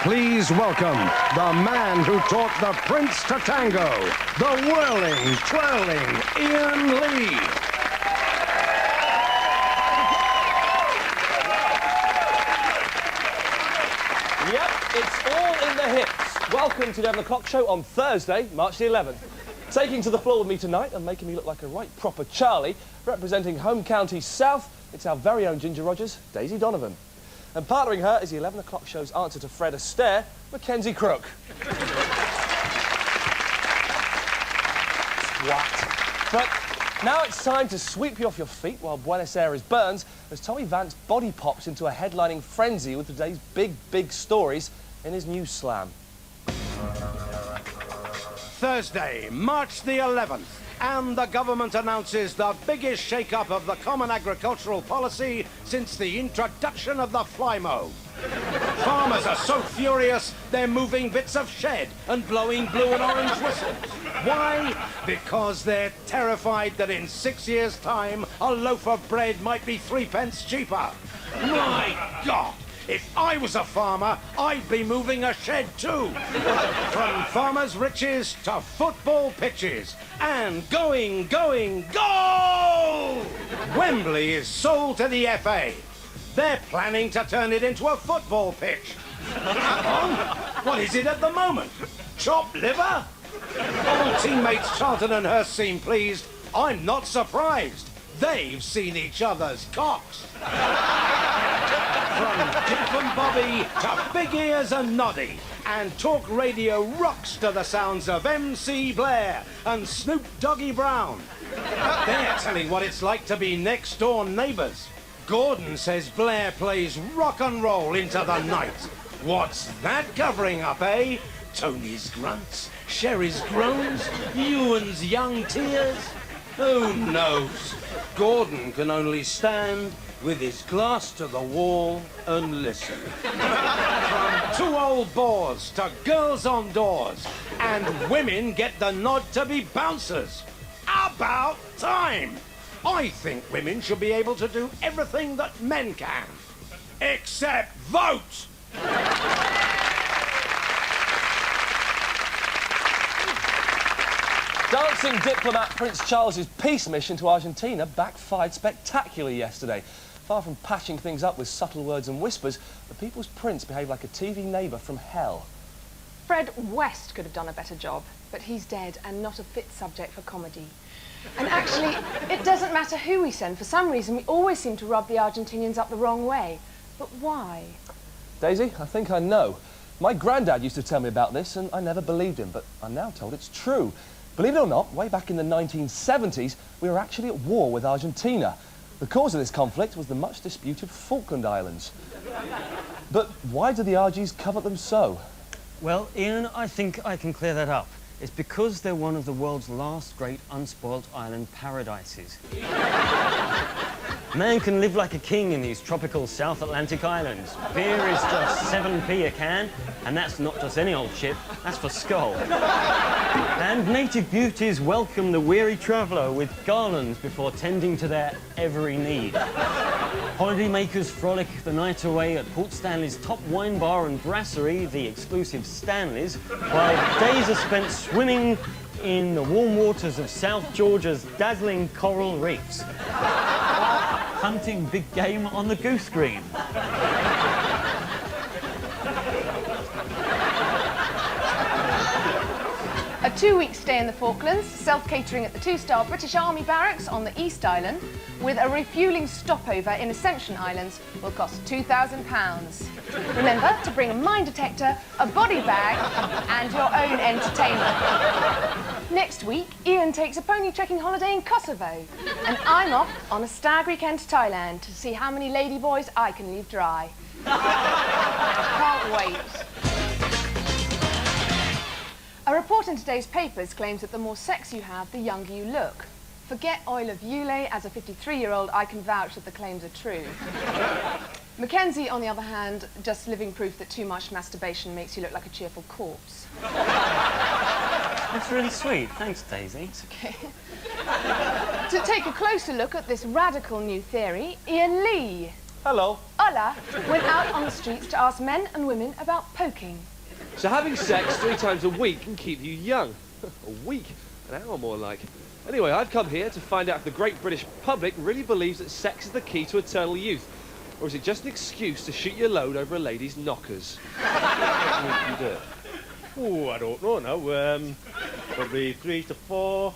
Please welcome the man who taught the prince to tango, the whirling, twirling Iain Lee. Yep, it's all in the hips. Welcome to the 11 o'clock show on Thursday, March the 11th. Taking to the floor with me tonight and making me look like a right proper Charlie, representing home county South, it's our very own Ginger Rogers, Daisy Donovan. And partnering her is the 11 o'clock show's answer to Fred Astaire, Mackenzie Crook. Swat. But now it's time to sweep you off your feet while Buenos Aires burns as Tommy Vance body pops into a headlining frenzy with today's big stories in his news slam. Thursday, March the 11th, and the government announces the biggest shake-up of the Common Agricultural Policy since the introduction of the fly-mow. Farmers are so furious, they're moving bits of shed and blowing blue and orange whistles. Why? Because they're terrified that in 6 years' time, a loaf of bread might be 3 pence cheaper. My God! If I was a farmer, I'd be moving a shed too. From farmers' riches to football pitches. And going, go! Wembley is sold to the FA. They're planning to turn it into a football pitch. Oh, what is it at the moment? Chopped liver? Old teammates Charlton and Hurst seem pleased. I'm not surprised. They've seen each other's cocks. From Dick and Bobby to Big Ears and Noddy, and talk radio rocks to the sounds of MC Blair and Snoop Doggy Brown. They're telling what it's like to be next door neighbours. Gordon says Blair plays rock and roll into the night. What's that covering up, eh? Tony's grunts, Sherry's groans, Ewan's young tears. Who knows? Gordon can only stand with his glass to the wall and listen. From 2 old bores to girls on doors, and women get the nod to be bouncers. About time! I think women should be able to do everything that men can, except vote! Dancing diplomat Prince Charles's peace mission to Argentina backfired spectacularly yesterday. Far from patching things up with subtle words and whispers, the people's prince behaved like a TV neighbour from hell. Fred West could have done a better job, but he's dead and not a fit subject for comedy. And actually, it doesn't matter who we send. For some reason, we always seem to rub the Argentinians up the wrong way. But why? Daisy, I think I know. My granddad used to tell me about this, and I never believed him, but I'm now told it's true. Believe it or not, way back in the 1970s, we were actually at war with Argentina. The cause of this conflict was the much disputed Falkland Islands. But why do the Argies covet them so? Well, Iain, I think I can clear that up. It's because they're one of the world's last great unspoilt island paradises. Man can live like a king in these tropical South Atlantic islands. Beer is just 7p a can, and that's not just any old shit, that's for Skull. And native beauties welcome the weary traveller with garlands before tending to their every need. Holidaymakers frolic the night away at Port Stanley's top wine bar and brasserie, the exclusive Stanley's, while days are spent swimming in the warm waters of South Georgia's dazzling coral reefs. Hunting big game on the goose green. A 2-week stay in the Falklands, self-catering at the 2-star British Army barracks on the East Island, with a refuelling stopover in Ascension Islands, will cost £2,000. Remember to bring a mine detector, a body bag, and your own entertainment. Next week, Iain takes a pony trekking holiday in Kosovo, and I'm off on a stag weekend to Thailand to see how many ladyboys I can leave dry. Can't wait. A report in today's papers claims that the more sex you have, the younger you look. Forget Oil of Yule. As a 53-year-old, I can vouch that the claims are true. Mackenzie, on the other hand, just living proof that too much masturbation makes you look like a cheerful corpse. That's really sweet. Thanks, Daisy. It's okay. To take a closer look at this radical new theory, Iain Lee. Hello. Hola went out on the streets to ask men and women about poking. So having sex 3 times a week can keep you young. A week? An hour more like. Anyway, I've come here to find out if the great British public really believes that sex is the key to eternal youth. Or is it just an excuse to shoot your load over a lady's knockers? How do you do it? Oh, I don't know now. Probably 3 to 4.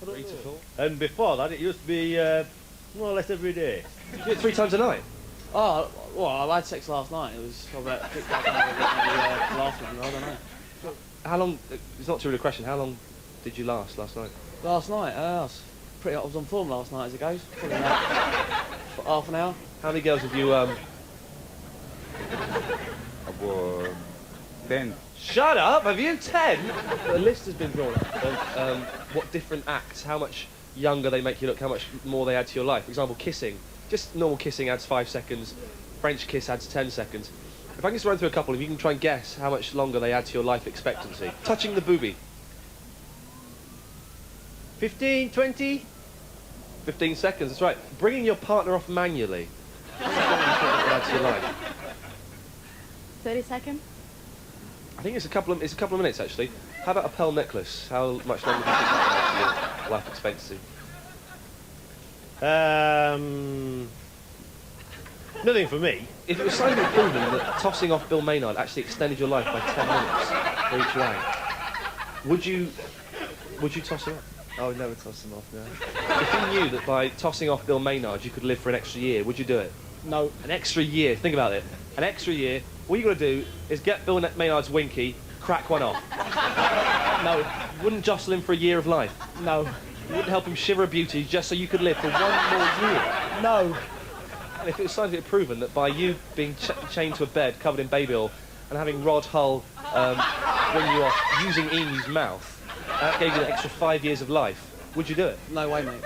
3 to 4? And before that, it used to be more or less every day. You do it 3 times a night? Oh, well, I had sex last night. It was probably about 6 hours last night. I don't know. How long, it's not too rude a question, how long did you last last night? Last night, I was on form last night as it goes. Probably about half an hour. How many girls have you, 10. Shut up! Have you 10? A list has been drawn up of what different acts, how much younger they make you look, how much more they add to your life. For example, kissing. Just normal kissing adds 5 seconds. French kiss adds 10 seconds. If I can just run through a couple, if you can try and guess how much longer they add to your life expectancy. Touching the boobie. 15, 20. 15 seconds, that's right. Bringing your partner off manually. Add to your life. 30 seconds? I think it's a couple of minutes actually. How about a pearl necklace? How much longer do you think that adds to your life expectancy? Nothing for me. If it was scientifically proven that tossing off Bill Maynard actually extended your life by 10 minutes for each round, would you toss him off? I would never toss him off, no. If you knew that by tossing off Bill Maynard you could live for an extra year, would you do it? No. An extra year, think about it. An extra year, all you got to do is get Bill Maynard's winky, crack one off. No. You wouldn't jostle him for a year of life. No. You wouldn't help him shiver a beauty just so you could live for 1 more year. No. And if it was scientifically proven that by you being chained to a bed covered in baby oil and having Rod Hull bring you off using Emu's mouth, that gave you an extra 5 years of life, would you do it? No way, mate.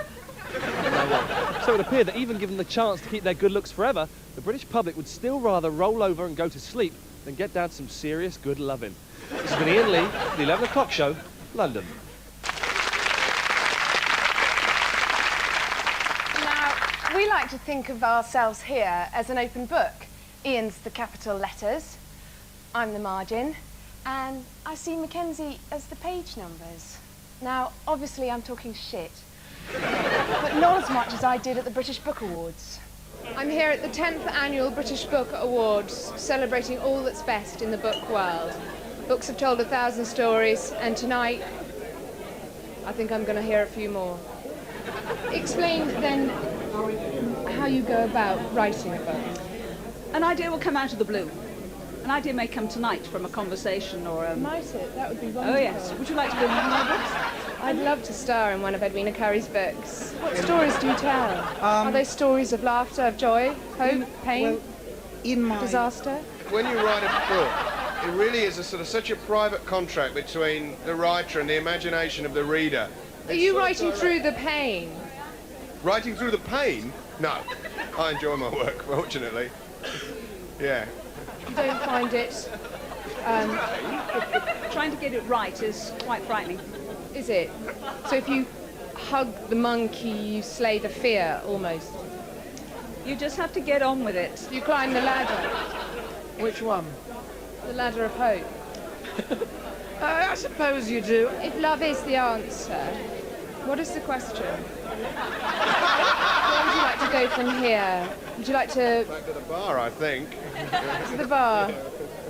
So it appeared that even given the chance to keep their good looks forever, the British public would still rather roll over and go to sleep than get down to some serious good loving. This has been Iain Lee for the 11 o'clock show, London. Now, we like to think of ourselves here as an open book. Ian's the capital letters, I'm the margin, and I see Mackenzie as the page numbers. Now, obviously I'm talking shit, but not as much as I did at the British Book Awards. I'm here at the 10th Annual British Book Awards, celebrating all that's best in the book world. Books have told 1,000 stories, and tonight, I think I'm going to hear a few more. Explain, then, how you go about writing a book. An idea will come out of the blue. An idea may come tonight from a conversation or a... Might it? That would be wonderful. Oh, yes. Would you like to be in one of my books? I'd love to star in one of Edwina Curry's books. What stories do you tell? Are they stories of laughter, of joy, hope, pain, disaster? When you write a book, it really is such a private contract between the writer and the imagination of the reader. Are you writing through the pain? Writing through the pain? No. I enjoy my work, fortunately. Yeah. You don't find it... Trying to get it right is quite frightening. Is it? So if you hug the monkey, you slay the fear, almost. You just have to get on with it. You climb the ladder. Which one? The ladder of hope. I suppose you do. If love is the answer, what is the question? Where would you like to go from here? Would you like to... Back to the bar, I think. To the bar?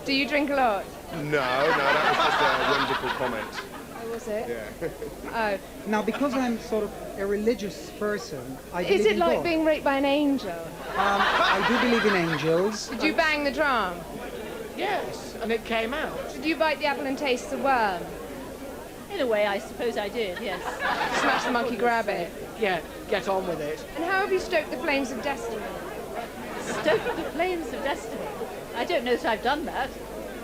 Do you drink a lot? No, that was just a whimsical comment. Oh, was it? Yeah. Oh. Now, because I'm sort of a religious person, I believe Is it in like God. being raped by an angel? I do believe in angels. Did you bang the drum? Yes, and it came out. Did you bite the apple and taste the worm? In a way, I suppose I did, yes. Smash the monkey, grab it. Yeah, get on with it. And how have you stoked the flames of destiny? Stoked the flames of destiny. I don't know that I've done that.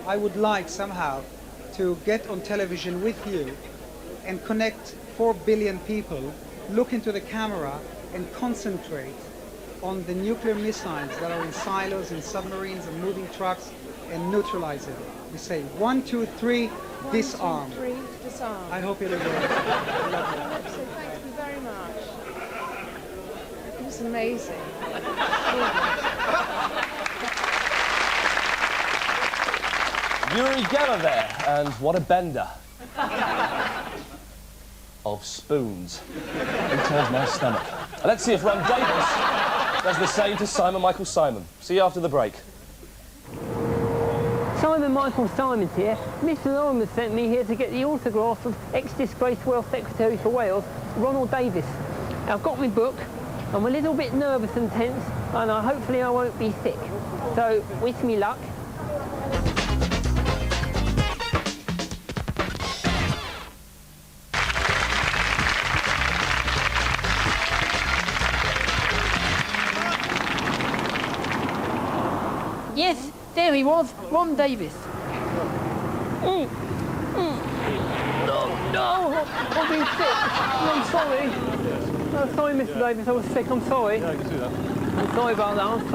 I would like somehow to get on television with you and connect 4 billion people, look into the camera and concentrate on the nuclear missiles that are in silos, in submarines and moving trucks and neutralize it. We say 1, 2, 3, disarm. 1, 2, 3, disarm. I hope it'll work. I hope so. Thank you very much. It was amazing. Uri Geller there, and what a bender. Of spoons. He turns my stomach. And let's see if Ron Davis does the same to Simon Michael Simon. See you after the break. Simon Michael Simon's here. Mr. Norman sent me here to get the autograph of ex-disgraced Welsh Secretary for Wales, Ronald Davis. I've got my book. I'm a little bit nervous and tense, and hopefully I won't be sick. So, wish me luck. Yes, there he was, Ron Davis. No, I've been sick. I'm sorry. No, sorry, Mr. Davis, I was sick. I'm sorry. Yeah, I can see that. I'm sorry about that. I'm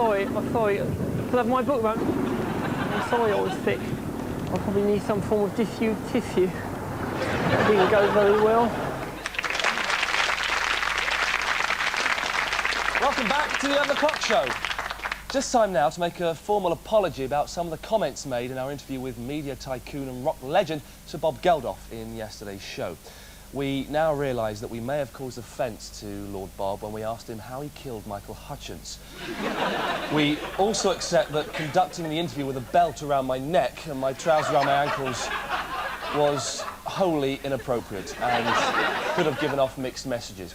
sorry. Can I have my book back? I'm sorry I was sick. I probably need some form of tissue. That didn't go very well. Welcome back to the 11 o'clock show. Just time now to make a formal apology about some of the comments made in our interview with media tycoon and rock legend Sir Bob Geldof in yesterday's show. We now realise that we may have caused offence to Lord Bob when we asked him how he killed Michael Hutchence. We also accept that conducting the interview with a belt around my neck and my trousers around my ankles was wholly inappropriate and could have given off mixed messages.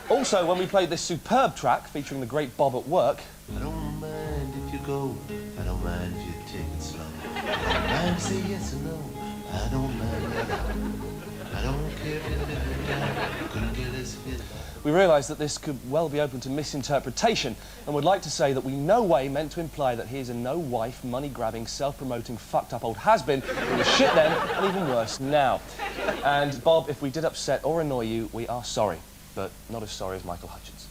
Also, when we played this superb track featuring the great Bob at work... I don't mind if you go, I don't mind if you take it slow. I don't mind say yes or no, I don't mind at all. I don't care if you live it down, couldn't get as fit. We realised that this could well be open to misinterpretation and would like to say that we no way meant to imply that he is a no-wife, money-grabbing, self-promoting, fucked-up old has-been who was shit then and even worse now. And, Bob, if we did upset or annoy you, we are sorry, but not as sorry as Michael Hutchence.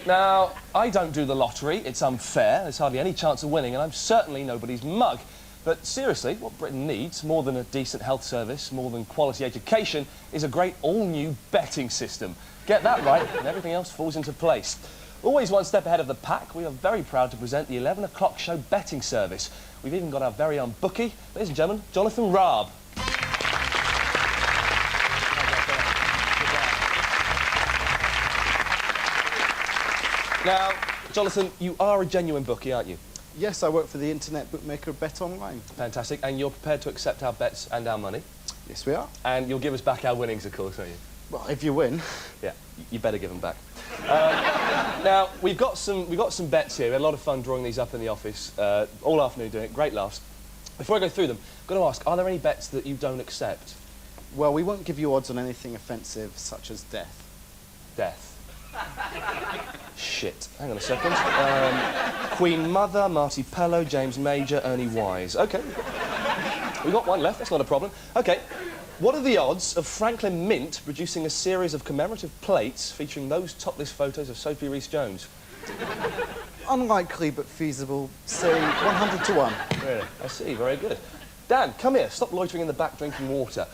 Now, I don't do the lottery, it's unfair, there's hardly any chance of winning, and I'm certainly nobody's mug. But seriously, what Britain needs, more than a decent health service, more than quality education, is a great all-new betting system. Get that right, and everything else falls into place. Always one step ahead of the pack, we are very proud to present the 11 o'clock show betting service. We've even got our very own bookie, ladies and gentlemen, Jonathan Raab. Now, Jonathan, you are a genuine bookie, aren't you? Yes, I work for the internet bookmaker Bet Online. Fantastic. And you're prepared to accept our bets and our money? Yes, we are. And you'll give us back our winnings, of course, aren't you? Well, if you win. Yeah, you better give them back. Now, we've got some bets here. We had a lot of fun drawing these up in the office, all afternoon doing it. Great laughs. Before I go through them, I've got to ask, are there any bets that you don't accept? Well, we won't give you odds on anything offensive, such as death. Death. Shit. Hang on a second. Queen Mother, Marty Pellow, James Major, Ernie Wise. OK. We've got one left, that's not a problem. OK. What are the odds of Franklin Mint producing a series of commemorative plates featuring those topless photos of Sophie Rhys-Jones? Unlikely, but feasible. Say 100 to 1. Really? I see. Very good. Dan, come here. Stop loitering in the back drinking water.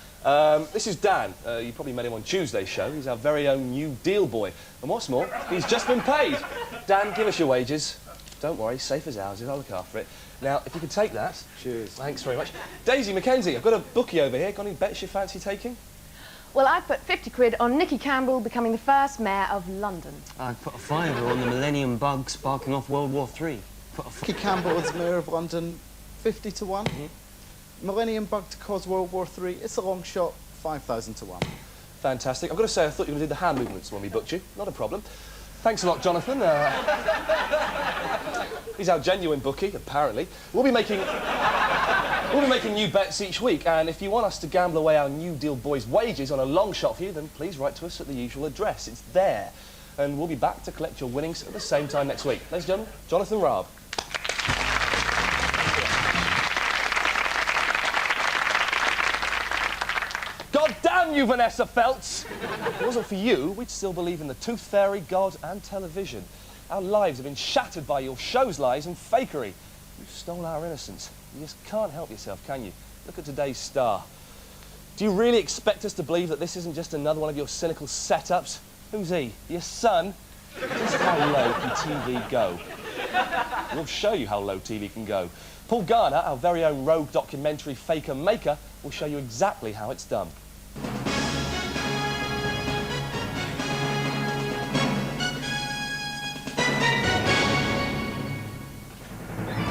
This is Dan. You probably met him on Tuesday's show. He's our very own New Deal boy. And what's more, he's just been paid. Dan, give us your wages. Don't worry, safe as ours. I'll look after it. Now, if you could take that. Cheers. Thanks very much. Daisy, Mackenzie, I've got a bookie over here. Got any bets you fancy taking? Well, I put 50 quid on Nicky Campbell becoming the first mayor of London. I put a fiver on the Millennium Bug sparking off World War III. Nicky Campbell as mayor of London, 50 to 1. Millennium Bug to cause World War III, it's a long shot, 5,000 to 1. Fantastic. I've got to say, I thought you were going to do the hand movements when we booked you. Not a problem. Thanks a lot, Jonathan. He's our genuine bookie, apparently. We'll be making new bets each week, and if you want us to gamble away our New Deal boys' wages on a long shot for you, then please write to us at the usual address. It's there. And we'll be back to collect your winnings at the same time next week. Ladies and gentlemen, Jonathan Raab. God damn you, Vanessa Feltz! If it wasn't for you, we'd still believe in the tooth fairy, God, and television. Our lives have been shattered by your show's lies and fakery. You stole our innocence. You just can't help yourself, can you? Look at today's star. Do you really expect us to believe that this isn't just another one of your cynical setups? Who's he? Your son? Just how low can TV go? We'll show you how low TV can go. Paul Garner, our very own rogue documentary faker maker, will show you exactly how it's done.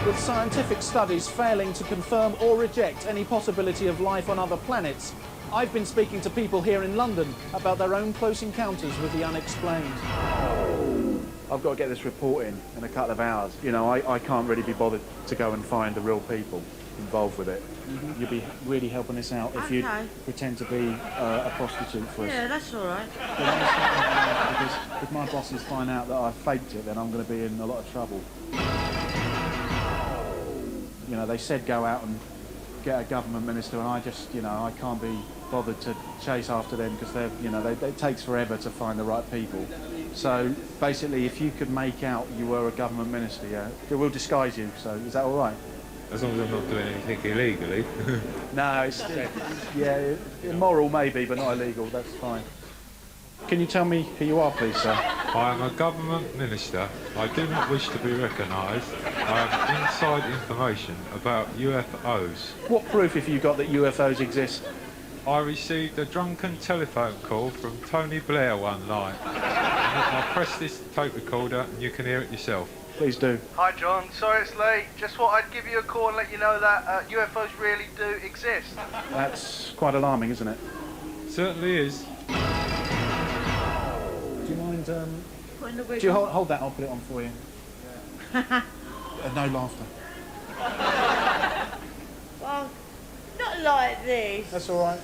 With scientific studies failing to confirm or reject any possibility of life on other planets, I've been speaking to people here in London about their own close encounters with the unexplained. I've got to get this report in a couple of hours. You know, I can't really be bothered to go and find the real people involved with it. Mm-hmm. You'd be really helping us out if you pretend to be a prostitute for us. Yeah, that's all right. Because if my bosses find out that I faked it, then I'm going to be in a lot of trouble. You know, they said go out and get a government minister, and I just, you know, I can't be bothered to chase after them because they're, you know, it takes forever to find the right people. So basically, if you could make out you were a government minister, yeah, we'll disguise you. So is that all right? As long as I'm not doing anything illegally. No, it's yeah, immoral maybe, but not illegal. That's fine. Can you tell me who you are, please, sir? I am a government minister. I do not wish to be recognised. I have inside information about UFOs. What proof have you got that UFOs exist? I received a drunken telephone call from Tony Blair one night. I'll press this tape recorder and you can hear it yourself. Please do. Hi John, sorry it's late. Just thought I'd give you a call and let you know that UFOs really do exist. That's quite alarming, isn't it? Certainly is. Do you mind, Putting the wig do you on? hold that, I'll put it on for you. No laughter. Well, not like this. That's all right.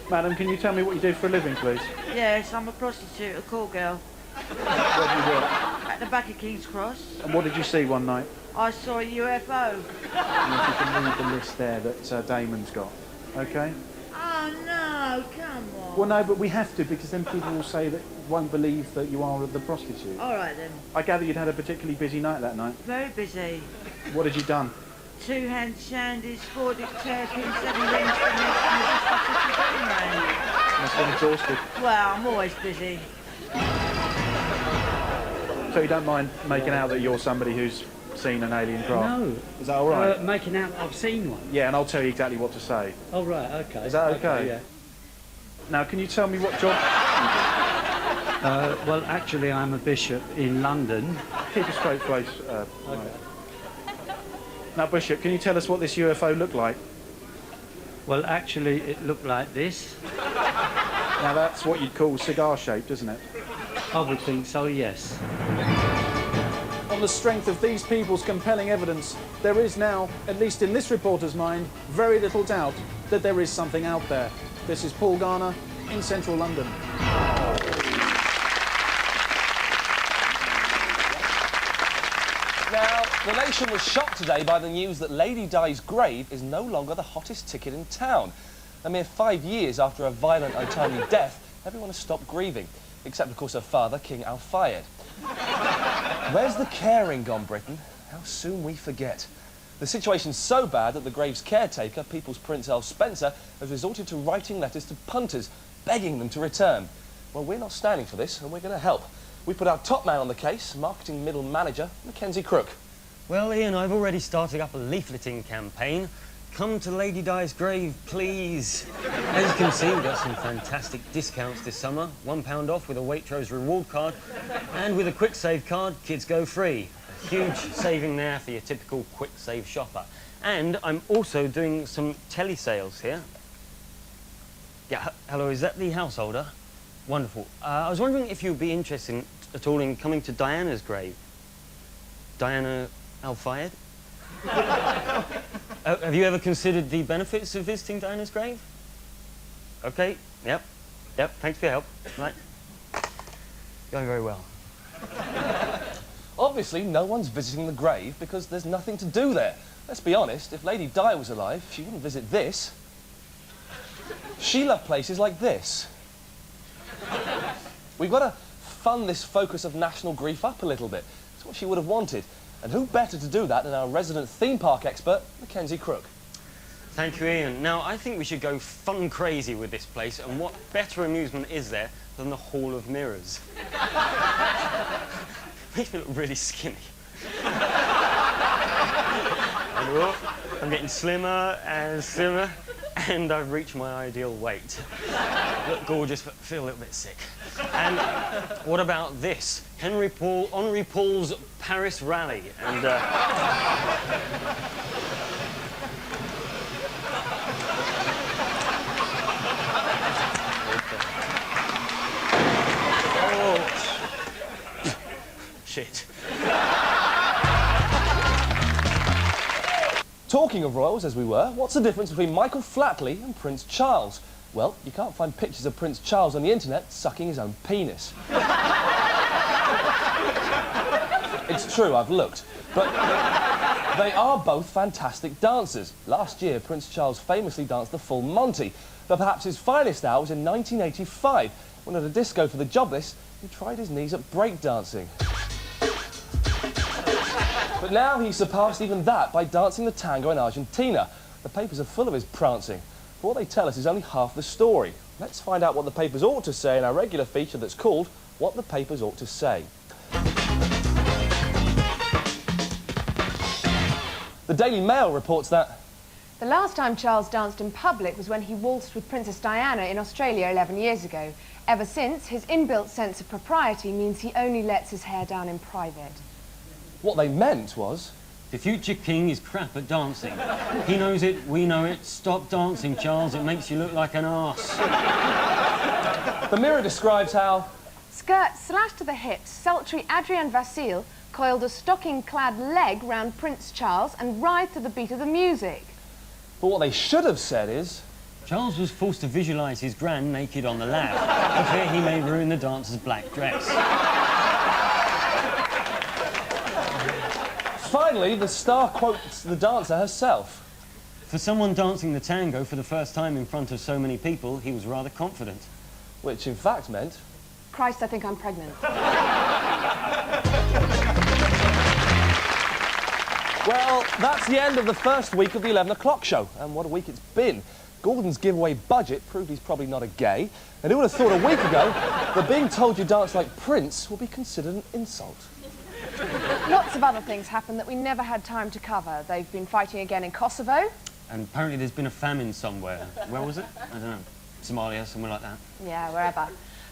Madam, can you tell me what you do for a living, please? Yes, I'm a prostitute, a call girl. Where do you work? At the back of King's Cross. And what did you see one night? I saw a UFO. And if you can read the list there that Damon's got, okay? Oh no, come on. Well, no, but we have to, because then people will say that won't believe that you are the prostitute. All right then. I gather you'd had a particularly busy night that night. Very busy. What had you done? 2 hand shandies, 4 dick terpins, 7 rings for me, and Must have been exhausted. well, I'm always busy. So you don't mind making out that you're somebody who's seen an alien craft? No. Is that all right? Making out I've seen one. Yeah, and I'll tell you exactly what to say. Oh, right, okay. Is that okay? Yeah. Now, can you tell me what job... Well, actually, I'm a bishop in London. Keep a straight face. Okay. Right. Now, Bishop, can you tell us what this UFO looked like? Well, actually, it looked like this. Now, that's what you'd call cigar-shaped, isn't it? I would think so, yes. On the strength of these people's compelling evidence, there is now, at least in this reporter's mind, very little doubt that there is something out there. This is Paul Garner in central London. Now, the nation was shocked today by the news that Lady Di's grave is no longer the hottest ticket in town. A mere 5 years after a violent, untimely death, everyone has stopped grieving, except, of course, her father, King Al-Fayed. Where's the caring gone, Britain? How soon we forget. The situation's so bad that the grave's caretaker, People's Prince Earl Spencer, has resorted to writing letters to punters, begging them to return. Well, we're not standing for this, and we're going to help. We put our top man on the case, marketing middle manager, Mackenzie Crook. Well, Iain, I've already started up a leafleting campaign. Come to Lady Di's grave, please. As you can see, we've got some fantastic discounts this summer. £1 off with a Waitrose reward card. And with a quick save card, kids go free. A huge saving there for your typical quick save shopper. And I'm also doing some telesales here. Yeah, hello, is that the householder? Wonderful. I was wondering if you'd be interested at all in coming to Diana's grave. Diana Al-Fayed? Have you ever considered the benefits of visiting Diana's grave? Okay, yep, thanks for your help. Right. Going very well. Obviously, no one's visiting the grave because there's nothing to do there. Let's be honest, if Lady Di was alive, she wouldn't visit this. She loved places like this. We've got to fund this focus of national grief up a little bit. That's what she would have wanted. And who better to do that than our resident theme park expert, Mackenzie Crook? Thank you, Iain. Now, I think we should go fun crazy with this place, and what better amusement is there than the Hall of Mirrors? Makes me look really skinny. I I'm getting slimmer and slimmer, and I've reached my ideal weight. Look gorgeous, but feel a little bit sick. And what about this? Henry Paul's Paris Rally, and shit. Talking of royals, as we were, what's the difference between Michael Flatley and Prince Charles? Well, you can't find pictures of Prince Charles on the internet sucking his own penis. It's true, I've looked. But they are both fantastic dancers. Last year, Prince Charles famously danced the full Monty, but perhaps his finest hour was in 1985, when at a disco for the jobless, he tried his knees at breakdancing. But now he's surpassed even that by dancing the tango in Argentina. The papers are full of his prancing. But what they tell us is only half the story. Let's find out what the papers ought to say in our regular feature that's called What the Papers Ought to Say. The Daily Mail reports that the last time Charles danced in public was when he waltzed with Princess Diana in Australia 11 years ago. Ever since, his inbuilt sense of propriety means he only lets his hair down in private. What they meant was, the future king is crap at dancing. He knows it, we know it. Stop dancing, Charles. It makes you look like an arse. The Mirror describes how skirt slashed to the hips, sultry Adrienne Vasile coiled a stocking-clad leg round Prince Charles and writhed to the beat of the music. But what they should have said is, Charles was forced to visualise his gran naked on the lap, for fear he may ruin the dancer's black dress. Finally, the star quotes the dancer herself. For someone dancing the tango for the first time in front of so many people, he was rather confident. Which, in fact, meant... Christ, I think I'm pregnant. Well, that's the end of the first week of the 11 o'clock show. And what a week it's been. Gordon's giveaway budget proved he's probably not a gay. And who would have thought a week ago that being told you dance like Prince will be considered an insult? Lots of other things happened that we never had time to cover. They've been fighting again in Kosovo. And apparently there's been a famine somewhere. Where was it? I don't know. Somalia, somewhere like that. Yeah, wherever.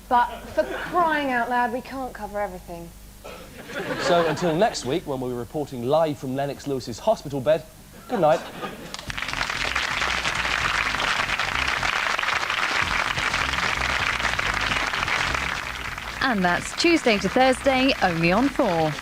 But for crying out loud, we can't cover everything. So until next week, when we'll be reporting live from Lennox Lewis's hospital bed, good night. And that's Tuesday to Thursday, only on 4.